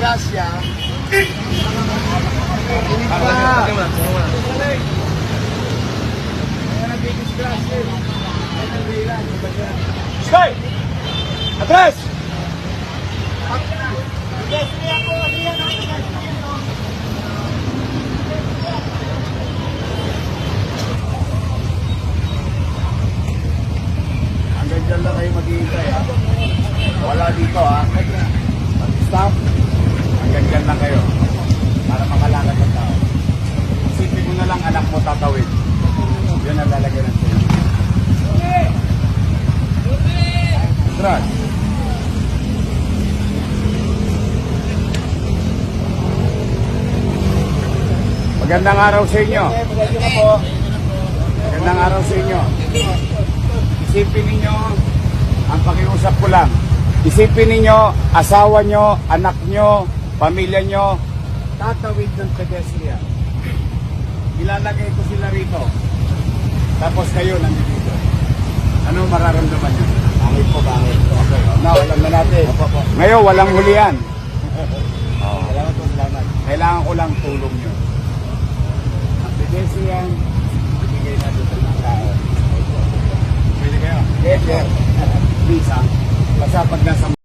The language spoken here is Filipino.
disgrasya. Stay! Atras! Hanggang dyan lang kayo maghihintay, ha? Wala dito, ha? Stop. Hanggang dyan lang kayo. Para makalakad ang tao. Isipin mo na lang anak mo tatawid. Yun ang lalagyan ng sa'yo. Atras. Magandang araw sa inyo. Magandang araw sa inyo. Isipin ninyo, ang pakiusap ko lang, isipin ninyo, asawa nyo, anak nyo, pamilya nyo, tatawid ng pedestrian. Ilalagay ko sila rito. Tapos kayo nandito. Ano mararamdaman nyo? Bangit po, bangit. Okay, alam na natin. Ngayon, walang hulihan. Salamat po, salamat. Kailangan ko lang tulong nyo. Ang pedestrian, ibigay na doon sa mga tao. Pwede kayo? Yes, sir. Please, ha? Basta pag nasa